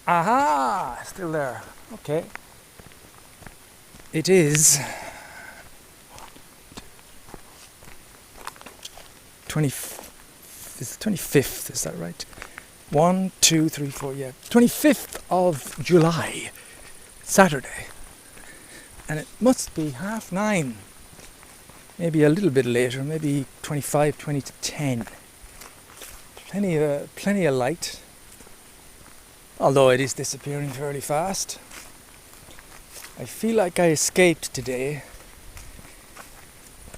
Aha! Still there. Okay. It is 20. It's 25th. Is that right? 1, 2, 3, 4. Yeah, 25th of July, Saturday, and it must be 9:30. Maybe a little bit later. Maybe 25, 20 to 10. Plenty of light. Although it is disappearing fairly fast. I feel like I escaped today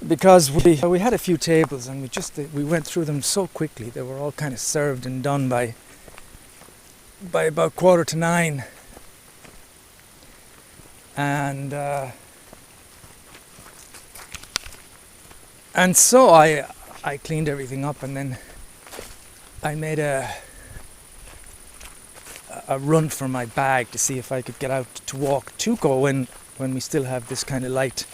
because we had a few tables and we went through them so quickly. They were all kind of served and done by about 9:15, and so I cleaned everything up, and then I made a run for my bag to see if I could get out to walk Tuco when we still have this kind of light.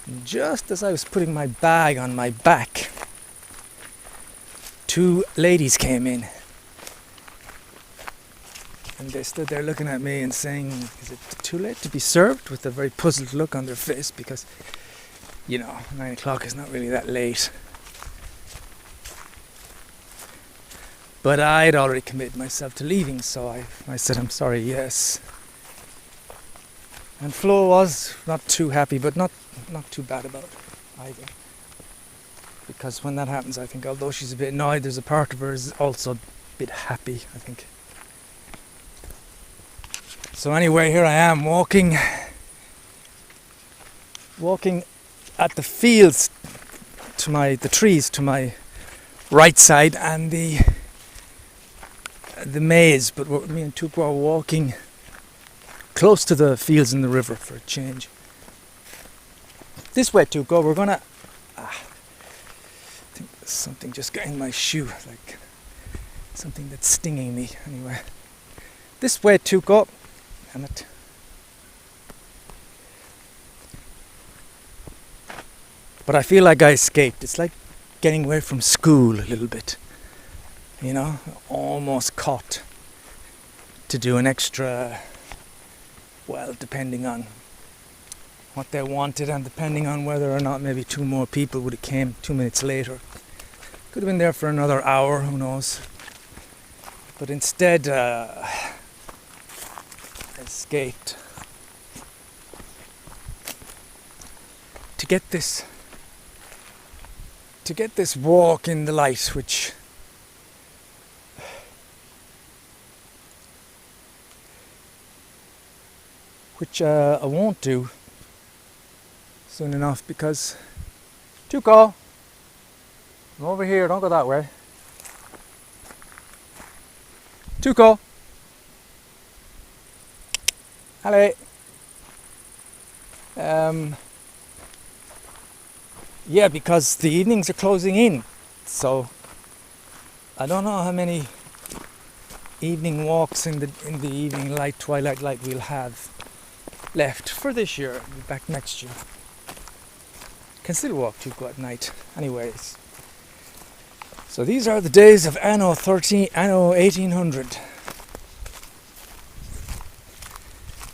And just as I was putting my bag on my back, 2 ladies came in, and they stood there looking at me and saying, "Is it too late to be served?" with a very puzzled look on their face, because 9 o'clock is not really that late. But I'd already committed myself to leaving, so I said, "I'm sorry, yes." And Flo was not too happy, but not too bad about it either. Because when that happens, I think, although she's a bit annoyed, there's a part of her is also a bit happy, I think. So anyway, here I am walking at the fields the trees to my right side, and the maze, but me and Tuco are walking close to the fields and the river for a change. This way, Tuco, we're gonna... I think there's something just got in my shoe, like something that's stinging me. Anyway, this way, Tuco. Damn it. But I feel like I escaped. It's like getting away from school a little bit. Almost caught to do an extra, well, depending on what they wanted and depending on whether or not maybe 2 more people would have came 2 minutes later. Could have been there for another hour, who knows. But instead, escaped to get this walk in the light, which I won't do soon enough, because Tuco, come over here, don't go that way. Tuco, hello. Yeah, because the evenings are closing in, so I don't know how many evening walks in the evening light, twilight light we'll have left for this year. I'll be back next year. Can still walk Tuco at night. Anyways, so these are the days of anno 1800.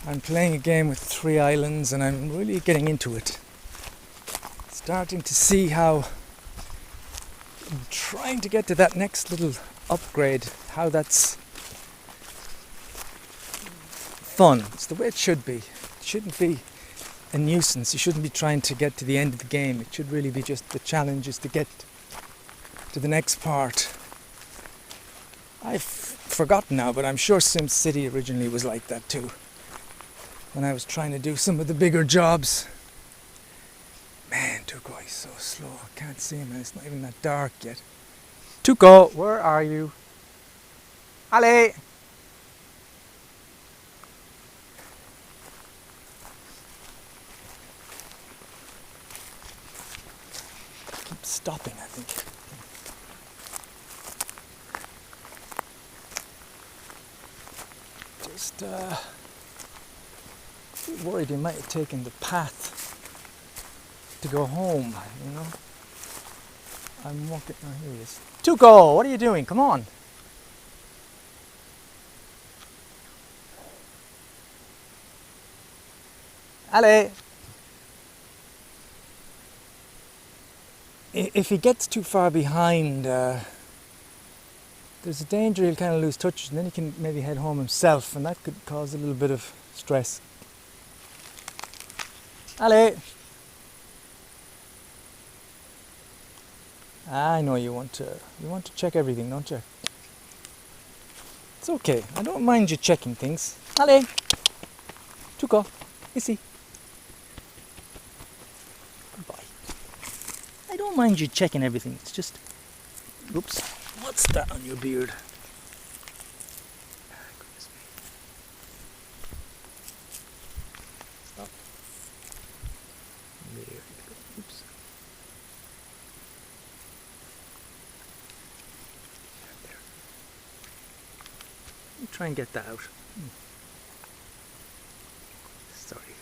I'm playing a game with 3 islands, and I'm really getting into it. Starting to see how I'm trying to get to that next little upgrade, how that's fun. It's the way it should be. It shouldn't be a nuisance. You shouldn't be trying to get to the end of the game. It should really be just the challenge is to get to the next part. I've forgotten now, but I'm sure SimCity originally was like that too. When I was trying to do some of the bigger jobs. Man, Tuco, he's so slow. I can't see him, and it's not even that dark yet. Tuco, where are you? Ale! Keep stopping, I think. Just worried he might have taken the path to go home, I'm walking. Oh, here he is. Tuco, what are you doing? Come on. Allez! If he gets too far behind, there's a danger he'll kind of lose touch, and then he can maybe head home himself, and that could cause a little bit of stress. Allez! I know you want to check everything, don't you? It's okay. I don't mind you checking things. Allez! Tuco, ici. Goodbye. I don't mind you checking everything. It's just... Oops. What's that on your beard? Goodness me. Stop. There you go. Oops. There. Let me try and get that out. Sorry,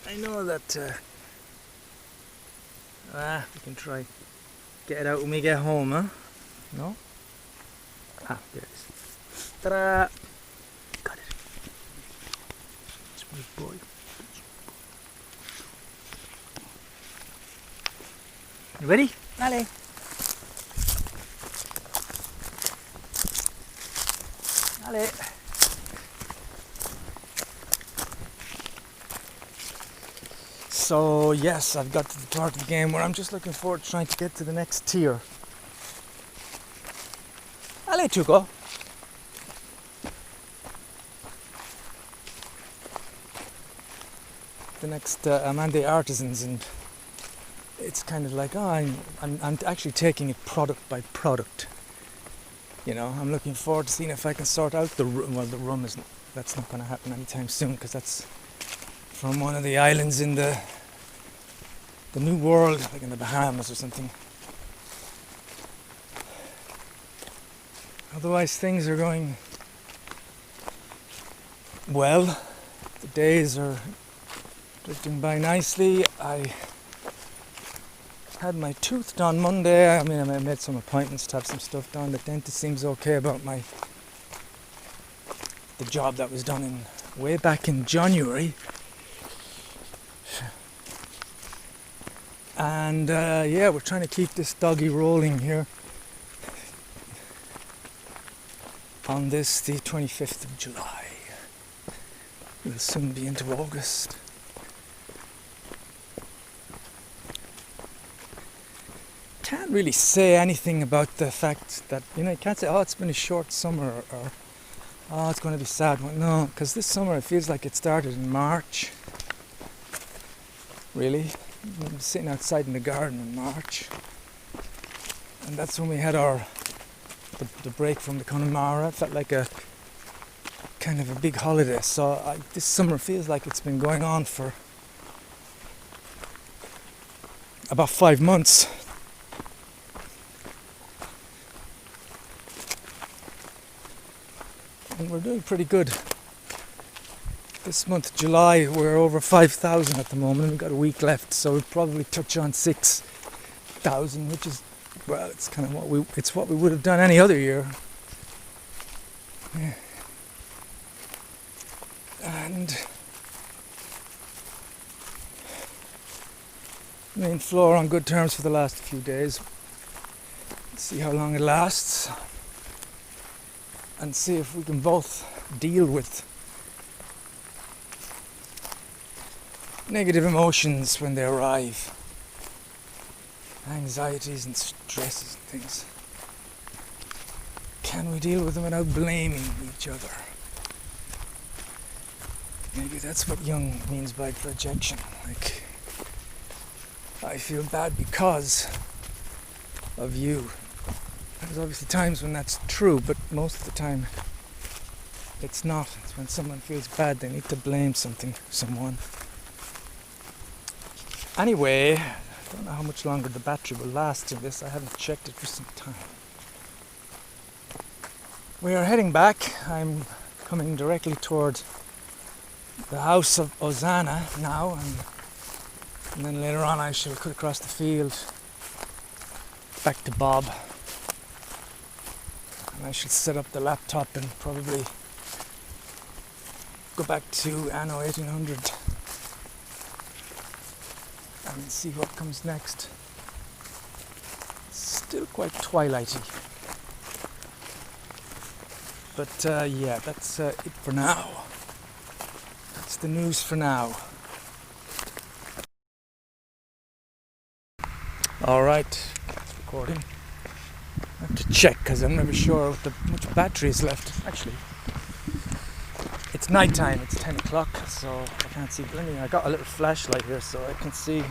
I know that we can try get it out when we get home, huh? No? Ah, there it is. Ta-da! Got it. It's my boy. You ready? Allez! Allez! So yes, I've got to the part of the game where I'm just looking forward to trying to get to the next tier. Allez, Tuco! The next Amande Artisans, and it's kind of like, I'm actually taking it product by product. You know, I'm looking forward to seeing if I can sort out the room. Well, the room isn't. That's not going to happen anytime soon, because that's from one of the islands in the New World, like in the Bahamas or something. Otherwise, things are going well. The days are drifting by nicely. I had my tooth done Monday. I mean, I made some appointments to have some stuff done. The dentist seems okay about the job that was done way back in January. And yeah, we're trying to keep this doggy rolling here on this, the 25th of July. We'll soon be into August. Can't really say anything about the fact that, you know, you can't say, oh, it's been a short summer, or oh, it's going to be sad. Well, no, because this summer it feels like it started in March. Really. I'm sitting outside in the garden in March, and that's when we had the break from the Connemara. It felt like a kind of a big holiday. So this summer feels like it's been going on for about 5 months. And we're doing pretty good. This month, July, we're over 5,000 at the moment. We've got a week left, so we'll probably touch on 6,000, which is, well, it's kind of what we would have done any other year. Yeah. And me and Flo are on good terms for the last few days. Let's see how long it lasts, and see if we can both deal with negative emotions when they arrive, anxieties and stresses and things. Can we deal with them without blaming each other? Maybe that's what Jung means by projection. Like, I feel bad because of you. There's obviously times when that's true, but most of the time it's not. It's when someone feels bad, they need to blame someone. Anyway, I don't know how much longer the battery will last in this. I haven't checked it for some time. We are heading back. I'm coming directly toward the house of Ozana now, and then later on I shall cut across the field back to Bob. And I shall set up the laptop and probably go back to Anno 1800 and see what comes next. Still quite twilighty. But yeah, that's it for now. That's the news for now. Alright, it's recording. I have to check because I'm never sure what much battery is left. Actually, it's night time, it's 10 o'clock, so I can't see anything. I got a little flashlight here so I can see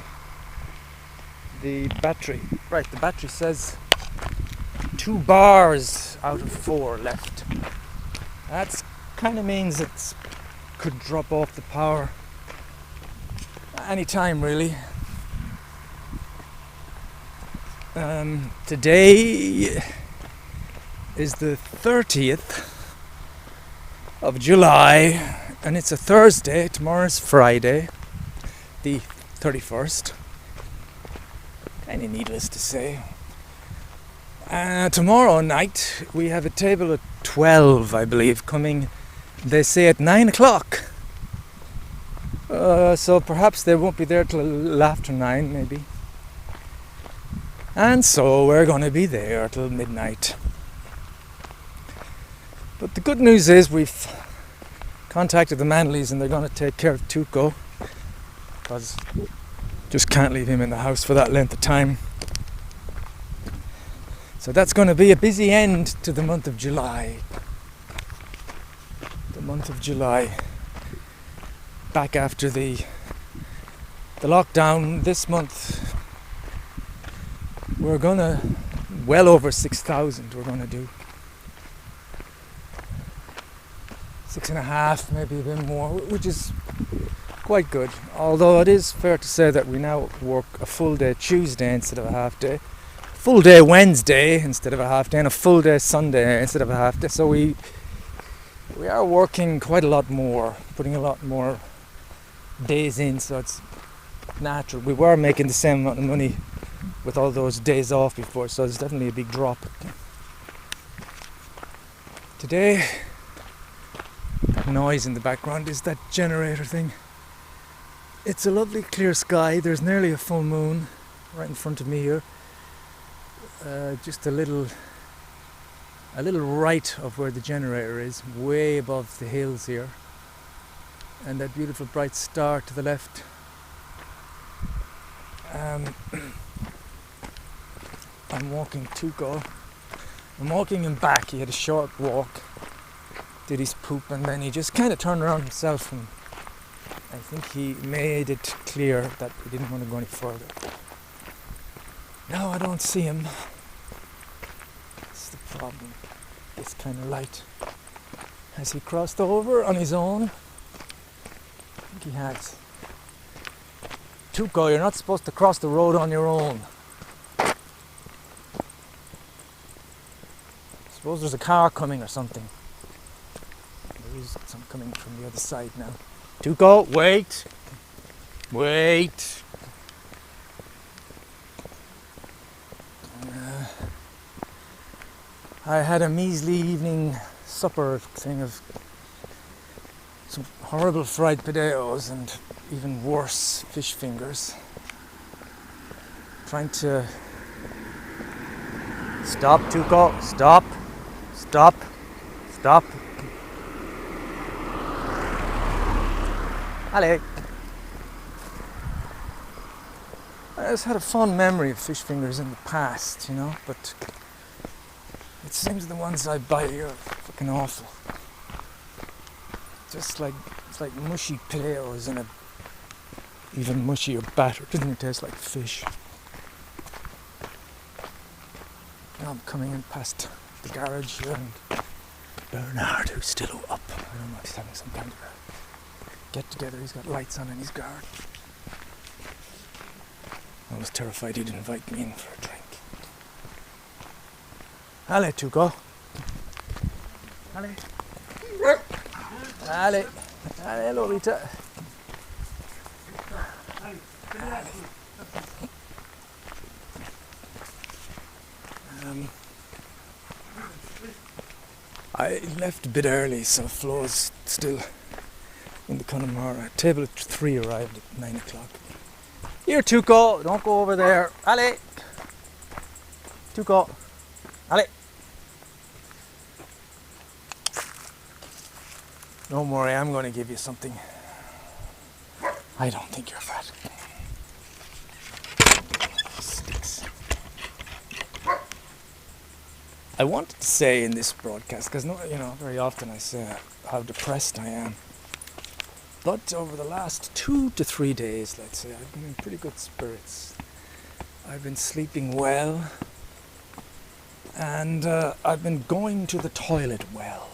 the battery. Right, the battery says 2 bars out of 4 left. That kind of means it could drop off the power any time, really. Today is the 30th of July and it's a Thursday. Tomorrow's Friday, the 31st. Kind of needless to say. Tomorrow night we have a table at 12, I believe, coming, they say, at 9 o'clock. So perhaps they won't be there till after 9, maybe. And so we're going to be there till midnight. But the good news is we've contacted the Manleys and they're going to take care of Tuco, because just can't leave him in the house for that length of time. So that's going to be a busy end to the month of July. The month of July. Back after the lockdown this month, we're going to, well over 6,000 we're going to do. 6.5, maybe a bit more, which is quite good. Although it is fair to say that we now work a full day Tuesday instead of a half day. Full day Wednesday instead of a half day, and a full day Sunday instead of a half day. So we are working quite a lot more, putting a lot more days in, so it's natural. We were making the same amount of money with all those days off before, so there's definitely a big drop. Today, that noise in the background is that generator thing. It's a lovely clear sky. There's nearly a full moon right in front of me here. Just a little right of where the generator is, way above the hills here, and that beautiful bright star to the left. I'm walking Tuco. I'm walking him back. He had a short walk, did his poop, and then he just kind of turned around himself, and I think he made it clear that he didn't want to go any further. Now I don't see him. That's the problem. This kind of light. Has he crossed over on his own? I think he has. Tuco, you're not supposed to cross the road on your own. Suppose there's a car coming or something. There is some coming from the other side now. Tuco, wait! Wait! I had a measly evening supper thing of some horrible fried potatoes and even worse fish fingers. Trying to stop, Tuco, stop, stop, stop. Allez. I just had a fond memory of fish fingers in the past, you know, but it seems the ones I buy here are fucking awful. Just like, it's like mushy potatoes in a even mushier batter. It doesn't even taste like fish. Now I'm coming in past the garage here, and Bernard, who's still up, I don't know, he's having some kind of a get together. He's got lights on in his garden. I was terrified he'd invite me in for a drink. Allez, Tuco. Allez. Allez. Allez, Lolita. I left a bit early, so Flo's still in the Connemara. Table of 3 arrived at 9 o'clock. Here, Tuco, don't go over there. Ali! Tuco! Ali! Don't worry, I'm going to give you something. I don't think you're fat. Sticks. I wanted to say in this broadcast, because very often I say how depressed I am. But over the last 2 to 3 days, let's say, I've been in pretty good spirits. I've been sleeping well, and I've been going to the toilet well.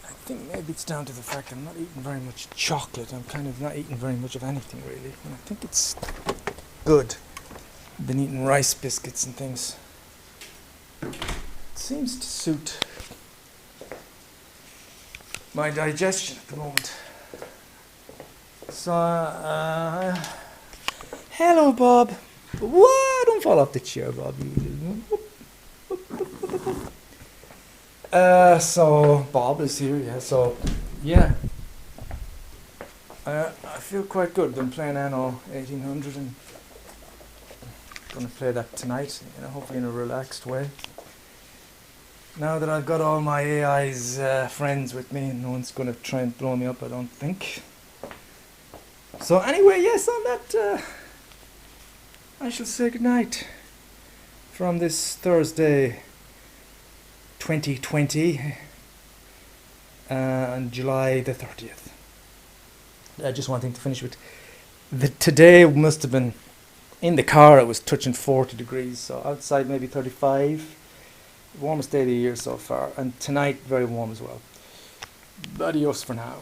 I think maybe it's down to the fact I'm not eating very much chocolate. I'm kind of not eating very much of anything really. And I think it's good. I've been eating rice biscuits and things. It seems to suit my digestion at the moment. So, hello, Bob. What? Don't fall off the chair, Bob. So Bob is here. Yeah. So, yeah. I feel quite good. Been playing Anno 1800 and gonna play that tonight. Hopefully in a relaxed way. Now that I've got all my AI's friends with me, no one's going to try and blow me up, I don't think. So anyway, yes, on that, I shall say goodnight from this Thursday, 2020, on July the 30th. Just one thing to finish with. Today must have been, in the car it was touching 40 degrees, so outside maybe 35. Warmest day of the year so far, and tonight very warm as well. Adios for now.